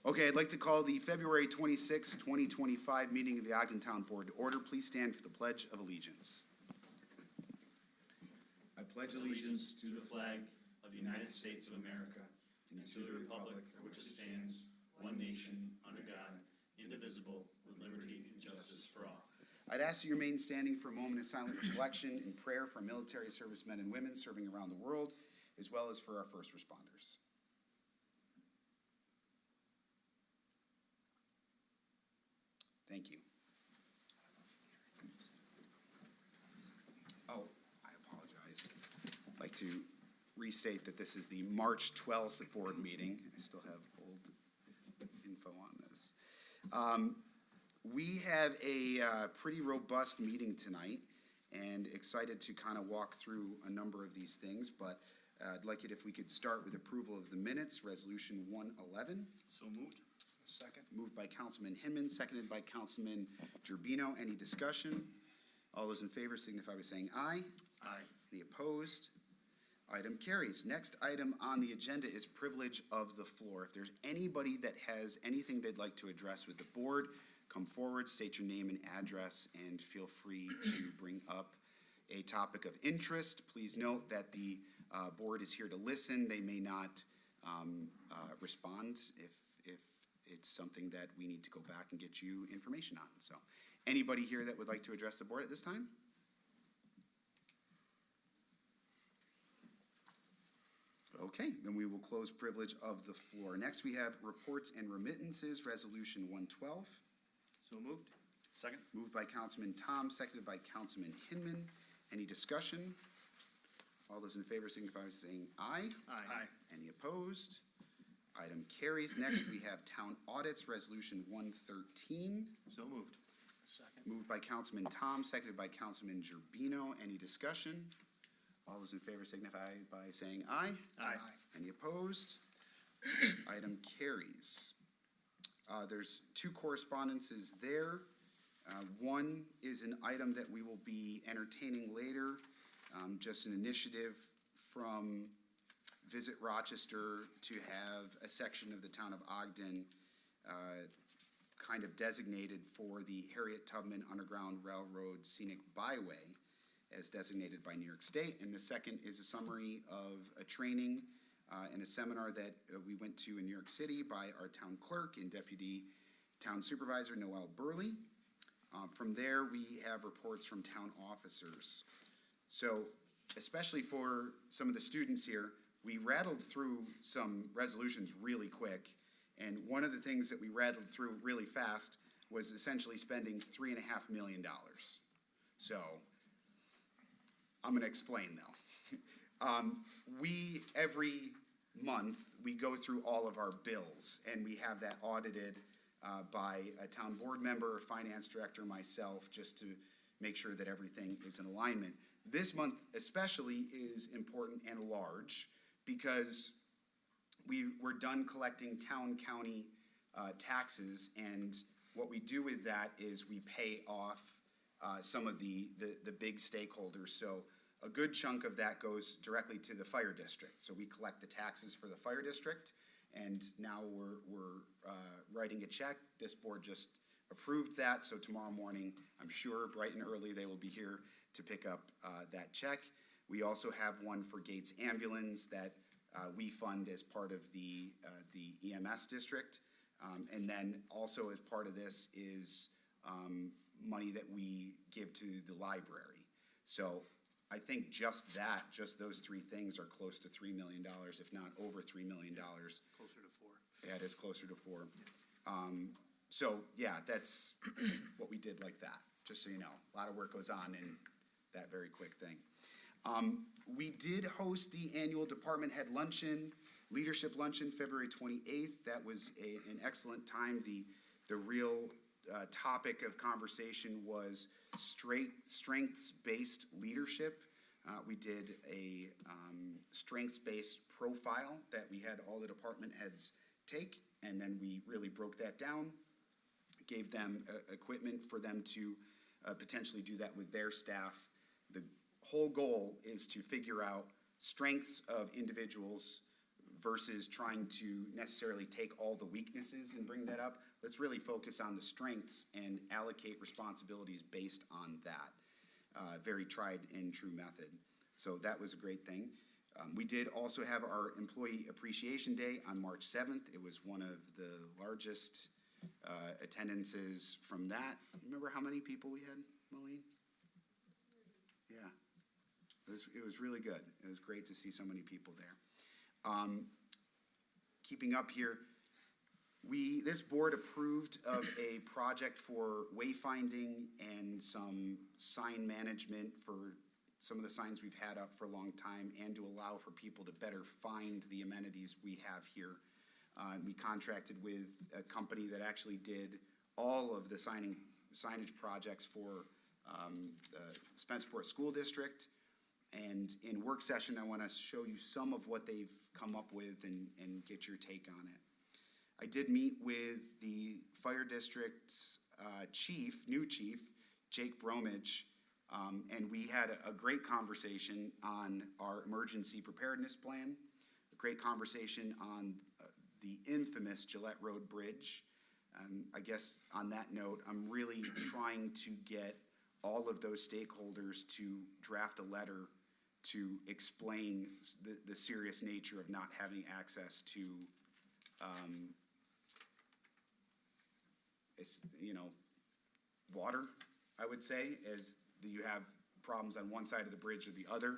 Okay, I'd like to call the February 26, 2025 meeting of the Ogden Town Board to order. Please stand for the Pledge of Allegiance. I pledge Allegiance to the flag of the United States of America and to the republic for which it stands, one nation, under God, indivisible, with liberty and justice for all. I'd ask that you remain standing for a moment of silent reflection and prayer for military servicemen and women serving around the world, as well as for our first responders. Thank you. Oh, I apologize. I'd like to restate that this is the March 12th board meeting. I still have old info on this. We have a pretty robust meeting tonight and excited to kind of walk through a number of these things, but I'd like it if we could start with approval of the minutes, Resolution 111. So moved. Second. Moved by Councilman Hinman, seconded by Councilman Gerbino. Any discussion? All those in favor signify by saying aye. Aye. Any opposed? Item carries. Next item on the agenda is privilege of the floor. If there's anybody that has anything they'd like to address with the board, come forward, state your name and address, and feel free to bring up a topic of interest. Please note that the board is here to listen. They may not respond if it's something that we need to go back and get you information on. So, anybody here that would like to address the board at this time? Okay, then we will close privilege of the floor. Next, we have reports and remittances, Resolution 112. So moved. Second. Moved by Councilman Tom, seconded by Councilman Hinman. Any discussion? All those in favor signify by saying aye. Aye. Any opposed? Item carries. Next, we have town audits, Resolution 113. So moved. Second. Moved by Councilman Tom, seconded by Councilman Gerbino. Any discussion? All those in favor signify by saying aye. Aye. Any opposed? Item carries. There's two correspondences there. One is an item that we will be entertaining later, just an initiative from Visit Rochester to have a section of the town of Ogden kind of designated for the Harriet Tubman Underground Railroad Scenic Byway as designated by New York State. And the second is a summary of a training and a seminar that we went to in New York City by our town clerk and deputy town supervisor, Noel Burley. From there, we have reports from town officers. So, especially for some of the students here, we rattled through some resolutions really quick, and one of the things that we rattled through really fast was essentially spending $3.5 million. So, I'm going to explain though. We, every month, we go through all of our bills, and we have that audited by a town board member, a finance director, myself, just to make sure that everything is in alignment. This month especially is important and large because we're done collecting town, county taxes, and what we do with that is we pay off some of the big stakeholders. So a good chunk of that goes directly to the fire district. So we collect the taxes for the fire district, and now we're writing a check. This board just approved that, so tomorrow morning, I'm sure bright and early, they will be here to pick up that check. We also have one for Gates Ambulance that we fund as part of the EMS district. And then also as part of this is money that we give to the library. So I think just those three things are close to $3 million, if not over $3 million. Closer to 4. Yeah, it is closer to 4. So yeah, that's what we did like that, just so you know. A lot of work goes on in that very quick thing. We did host the annual department head luncheon, leadership luncheon, February 28th. That was an excellent time. The real topic of conversation was strengths-based leadership. We did a strengths-based profile that we had all the department heads take, and then we really broke that down, gave them equipment for them to potentially do that with their staff. The whole goal is to figure out strengths of individuals versus trying to necessarily take all the weaknesses and bring that up. Let's really focus on the strengths and allocate responsibilities based on that. Very tried and true method. So that was a great thing. We did also have our Employee Appreciation Day on March 7th. It was one of the largest attendances from that. Remember how many people we had, Malene? Yeah. It was really good. It was great to see so many people there. Keeping up here, this board approved of a project for wayfinding and some sign management for some of the signs we've had up for a long time, and to allow for people to better find the amenities we have here. We contracted with a company that actually did all of the signage projects for the Spencerport School District. And in work session, I want to show you some of what they've come up with and get your take on it. I did meet with the fire district's new chief, Jake Bromage, and we had a great conversation on our emergency preparedness plan, a great conversation on the infamous Gillette Road Bridge. I guess on that note, I'm really trying to get all of those stakeholders to draft a letter to explain the serious nature of not having access to, water, I would say, as you have problems on one side of the bridge or the other.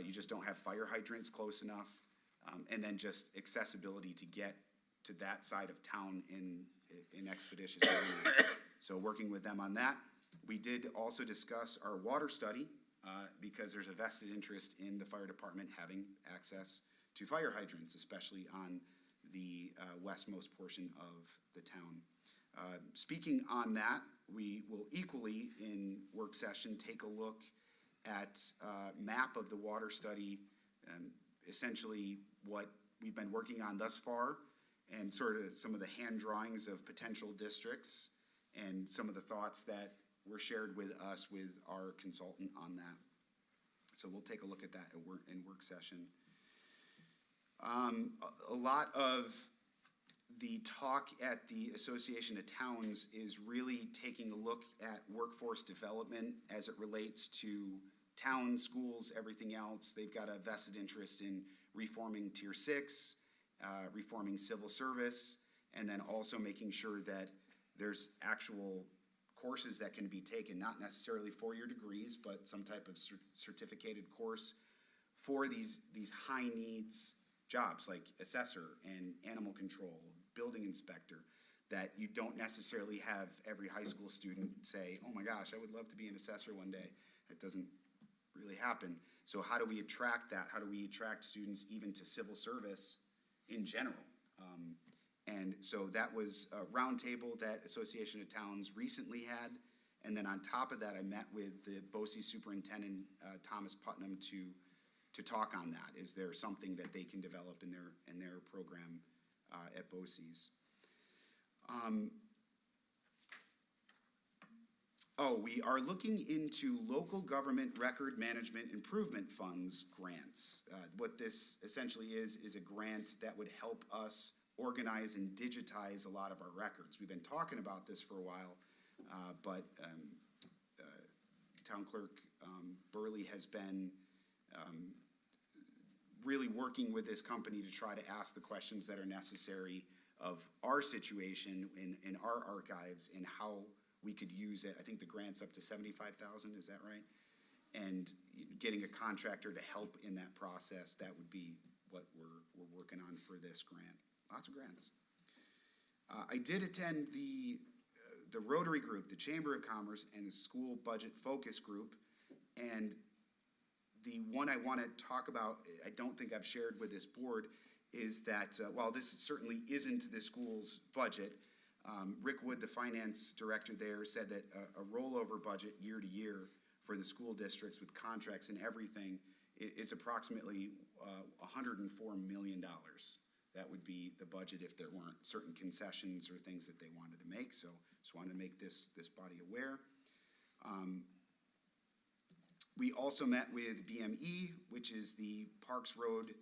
You just don't have fire hydrants close enough, and then just accessibility to get to that side of town in expeditious manner. So working with them on that. We did also discuss our water study, because there's a vested interest in the fire department having access to fire hydrants, especially on the westmost portion of the town. Speaking on that, we will equally in work session take a look at a map of the water study, essentially what we've been working on thus far, and sort of some of the hand drawings of potential districts and some of the thoughts that were shared with us with our consultant on that. So we'll take a look at that in work session. A lot of the talk at the Association of Towns is really taking a look at workforce development as it relates to towns, schools, everything else. They've got a vested interest in reforming Tier 6, reforming civil service, and then also making sure that there's actual courses that can be taken, not necessarily four-year degrees, but some type of certificated course for these high needs jobs like assessor and animal control, building inspector, that you don't necessarily have every high school student say, oh my gosh, I would love to be an assessor one day. That doesn't really happen. So how do we attract that? How do we attract students even to civil service in general? And so that was a roundtable that Association of Towns recently had. And then on top of that, I met with the BOCES superintendent, Thomas Putnam, to talk on that. Is there something that they can develop in their program at BOCES? We are looking into local government record management improvement funds grants. What this essentially is a grant that would help us organize and digitize a lot of our records. We've been talking about this for a while, but Town Clerk Burley has been really working with this company to try to ask the questions that are necessary of our situation in our archives and how we could use it. I think the grant's up to $75,000, is that right? And getting a contractor to help in that process, that would be what we're working on for this grant. Lots of grants. I did attend the Rotary Group, the Chamber of Commerce, and the School Budget Focus Group, and the one I want to talk about, I don't think I've shared with this board, is that while this certainly isn't the school's budget, Rick Wood, the finance director there, said that a rollover budget year to year for the school districts with contracts and everything is approximately $104 million. That would be the budget if there weren't certain concessions or things that they wanted to make. So just wanted to make this body aware. We also met with BME, which is the Parks Road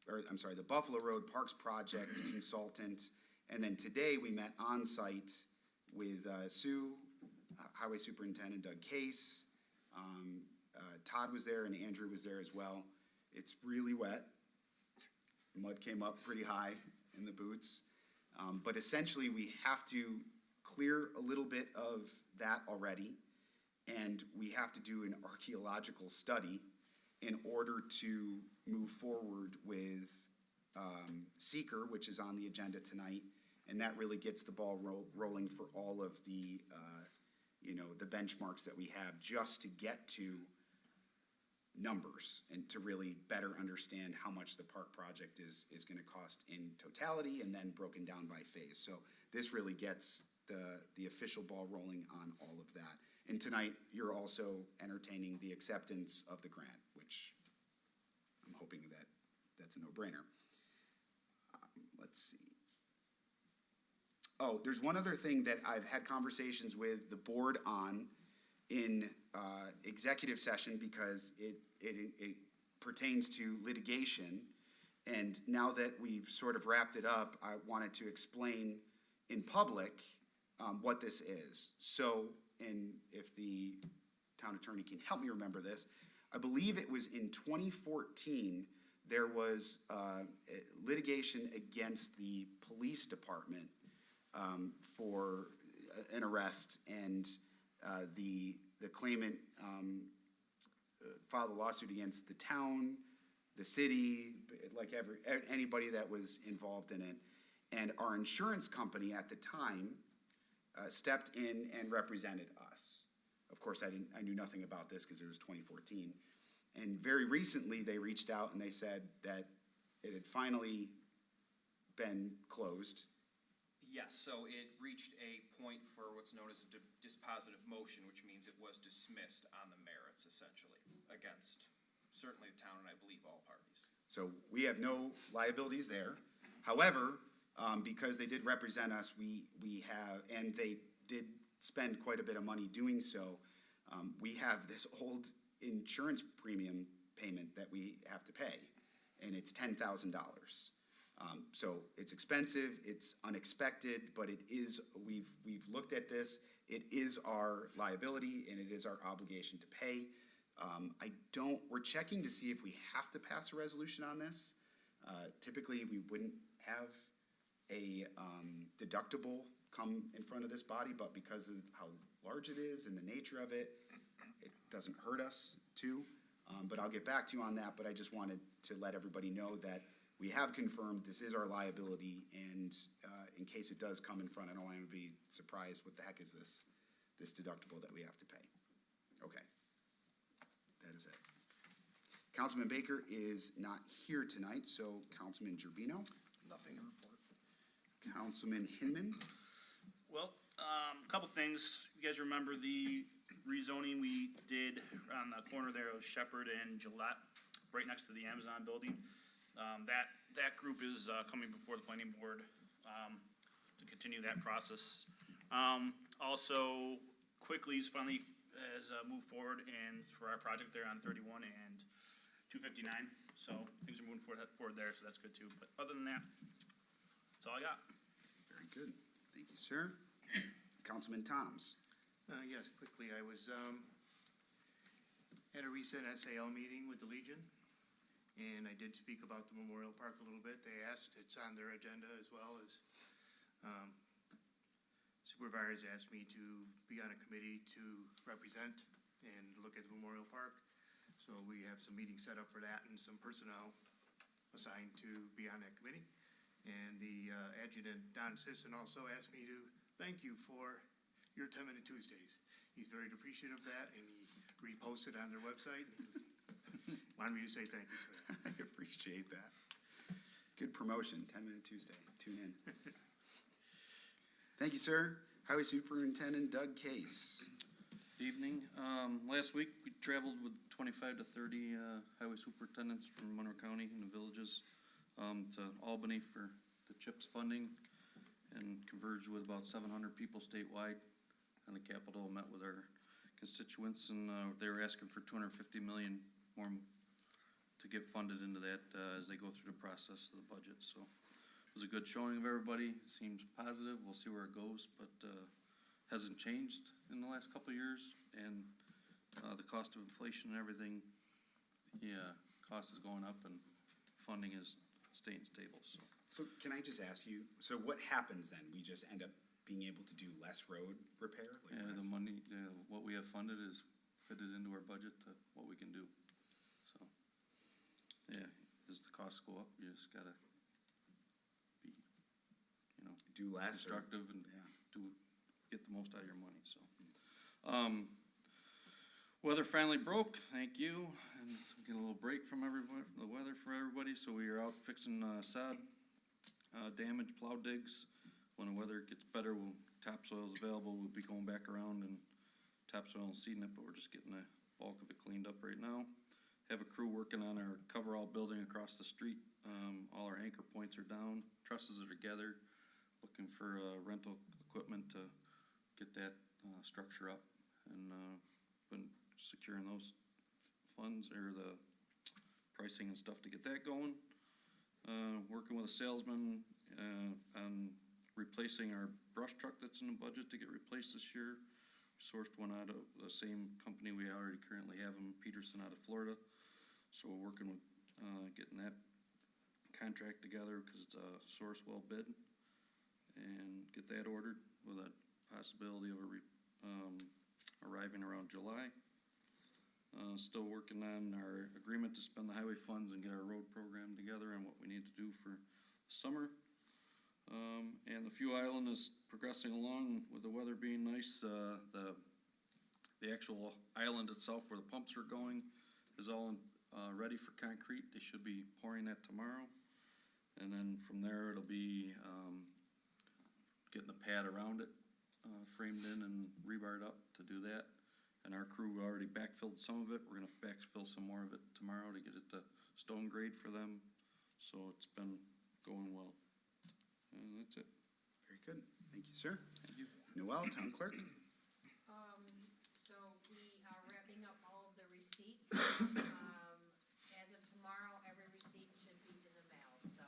the Buffalo Road Parks Project consultant. And then today we met on site with Sue, Highway Superintendent Doug Case. Todd was there and Andrew was there as well. It's really wet. Mud came up pretty high in the boots. But essentially we have to clear a little bit of that already. And we have to do an archaeological study in order to move forward with Seeker, which is on the agenda tonight. And that really gets the ball rolling for all of the, the benchmarks that we have just to get to numbers and to really better understand how much the park project is going to cost in totality and then broken down by phase. So this really gets the official ball rolling on all of that. And tonight, you're also entertaining the acceptance of the grant, which I'm hoping that's a no-brainer. Let's see. Oh, there's one other thing that I've had conversations with the board on in executive session because it pertains to litigation. And now that we've sort of wrapped it up, I wanted to explain in public what this is. So, and if the town attorney can help me remember this, I believe it was in 2014, there was litigation against the police department for an arrest, and the claimant filed a lawsuit against the town, the city, like anybody that was involved in it. And our insurance company at the time stepped in and represented us. Of course, I knew nothing about this because it was 2014. And very recently, they reached out and they said that it had finally been closed. Yes, so it reached a point for what's known as a dispositive motion, which means it was dismissed on the merits, essentially, against certainly the town and I believe all parties. So we have no liabilities there. However, because they did represent us, we have, and they did spend quite a bit of money doing so, we have this old insurance premium payment that we have to pay, and it's $10,000. So it's expensive, it's unexpected, but it is, we've looked at this, it is our liability and it is our obligation to pay. We're checking to see if we have to pass a resolution on this. Typically, we wouldn't have a deductible come in front of this body, but because of how large it is and the nature of it, it doesn't hurt us to. But I'll get back to you on that, but I just wanted to let everybody know that we have confirmed this is our liability, and in case it does come in front, I don't want anyone to be surprised, what the heck is this deductible that we have to pay? Okay, that is it. Councilman Baker is not here tonight, so Councilman Gerbino? Nothing to report. Councilman Hinman? Well, a couple things. You guys remember the rezoning we did on the corner there of Shepherd and Gillette, right next to the Amazon building? That group is coming before the planning board to continue that process. Also, Quickly's finally has moved forward and for our project there on 31 and 259. So things are moving forward there, so that's good too. But other than that, that's all I got. Very good. Thank you, sir. Councilman Toms? Yes, quickly, I was at a recent SAL meeting with the Legion, and I did speak about the Memorial Park a little bit. They asked, it's on their agenda as well as supervisors asked me to be on a committee to represent and look at the Memorial Park. So we have some meetings set up for that and some personnel assigned to be on that committee. And the adjutant, Don Sisson, also asked me to thank you for your 10-minute Tuesdays. He's very appreciative of that, and he reposted on their website. Wanted me to say thank you for that. I appreciate that. Good promotion, 10-minute Tuesday. Tune in. Thank you, sir. Highway Superintendent Doug Case. Evening. Last week, we traveled with 25 to 30 highway superintendents from Monroe County and the villages to Albany for the CHIPS funding, and converged with about 700 people statewide. And the Capitol met with our constituents, and they were asking for $250 million more to get funded into that, as they go through the process of the budget, so. It was a good showing of everybody, seems positive, we'll see where it goes, but, hasn't changed in the last couple of years, and, the cost of inflation and everything, yeah, cost is going up and funding is staying stable, so. So can I just ask you, so what happens then? We just end up being able to do less road repair? Like Yeah, the less- money, what we have funded is fitted into our budget to what we can do, so. Yeah, as the costs go up, you just gotta be, Do less or? constructive and Yeah. get the most out of your money, so. Weather finally broke, thank you, and get a little break from everybody, the weather for everybody, so we are out fixing, sod, damaged plow digs. When the weather gets better, topsoil's available, we'll be going back around and topsoil and seeding it, but we're just getting the bulk of it cleaned up right now. Have a crew working on our coverall building across the street, all our anchor points are down, trusses are together, looking for, rental equipment to get that, structure up, and, been securing those funds, or the pricing and stuff to get that going. Working with a salesman, on replacing our brush truck that's in the budget to get replaced this year. Sourced one out of the same company we already currently have in Peterson out of Florida. So we're working with, getting that contract together, cause it's a source well bid. And get that ordered with a possibility of arriving around July. Still working on our agreement to spend the highway funds and get our road program together and what we need to do for summer. And the Fuel Island is progressing along with the weather being nice. The actual island itself where the pumps are going is all, ready for concrete. They should be pouring that tomorrow. And then from there, it'll be, getting the pad around it, framed in and rebarred up to do that. And our crew already backfilled some of it. We're gonna backfill some more of it tomorrow to get it to stone grade for them. So it's been going well. And that's it. Very good. Thank you, sir. Thank you. Noel, town clerk? So we are wrapping up all of the receipts. As of tomorrow, every receipt should be in the mail, so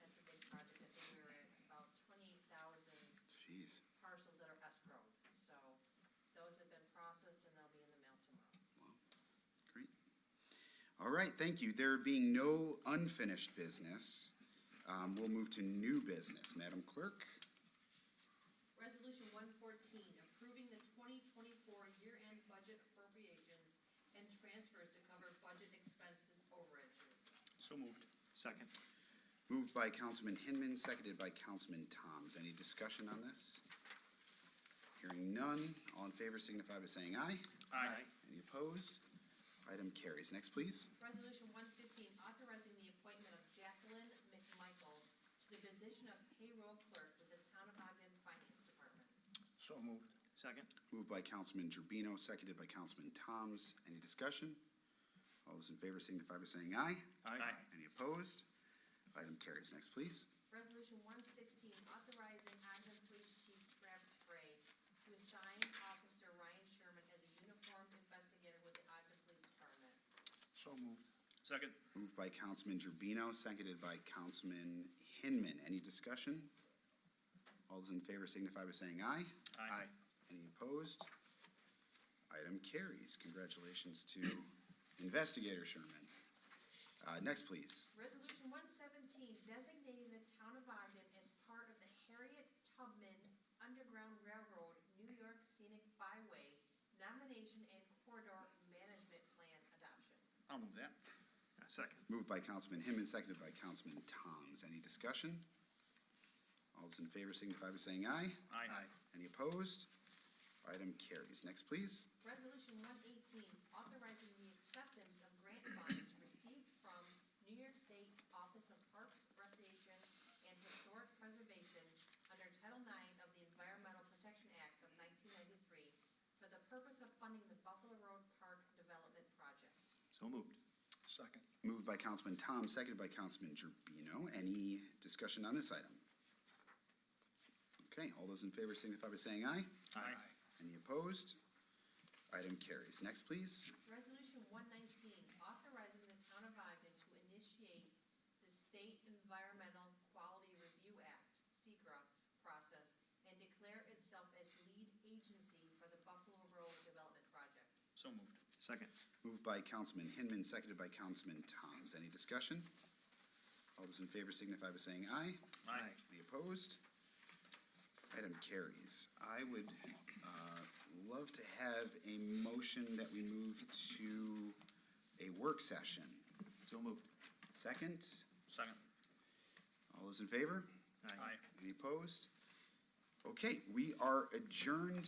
that's a big project. I think we were at about 28,000 Jeez. parcels that are escrowed. So those have been processed and they'll be in the mail tomorrow. Great. All right, thank you. There being no unfinished business, we'll move to new business. Madam Clerk? Resolution 114, approving the 2024 year-end budget appropriations and transfers to cover budget expenses overages. So moved. Second. Moved by Councilman Hinman, seconded by Councilman Toms. Any discussion on this? Hearing none, all in favor signify by saying aye. Aye. Any opposed? Item carries. Next, please. Resolution 115, authorizing the appointment of Jacqueline McMichael to the position of payroll clerk with the Town of Ogden Finance Department. So moved. Second. Moved by Councilman Gerbino, seconded by Councilman Toms. Any discussion? All those in favor signify by saying aye. Aye. Any opposed? Item carries. Next, please. Resolution 116, authorizing Ogden Police Chief Travis Gray to assign Officer Ryan Sherman as a uniformed investigator with the Ogden Police Department. So moved. Second. Moved by Councilman Gerbino, seconded by Councilman Hinman. Any discussion? All those in favor signify by saying aye. Aye. Any opposed? Item carries. Congratulations to Investigator Sherman. Next, please. Resolution 117, designating the Town of Ogden as part of the Harriet Tubman Underground Railroad New York Scenic Byway Nomination and Corridor Management Plan adoption. I'll move that. Second. Moved by Councilman Hinman, seconded by Councilman Toms. Any discussion? All those in favor signify by saying aye. Aye. Any opposed? Item carries. Next, please. Resolution 118, authorizing the acceptance of grant funds received from New York State Office of Parks, Recreation, and Historic Preservation under Title IX of the Environmental Protection Act of 1993 for the purpose of funding the Buffalo Road Park Development Project. So moved. Second. Moved by Councilman Toms, seconded by Councilman Gerbino. Any discussion on this item? Okay, all those in favor signify by saying aye. Aye. Any opposed? Item carries. Next, please. Resolution 119, authorizing the Town of Ogden So moved. Second. Moved by Councilman Hinman, seconded by Councilman Toms. Any discussion? All those in favor signify by saying aye. Aye. Any opposed? Item carries. I would love to have a motion that we move to a work session. So moved. Second? Second. All those in favor? Aye. Any opposed? Okay, we are adjourned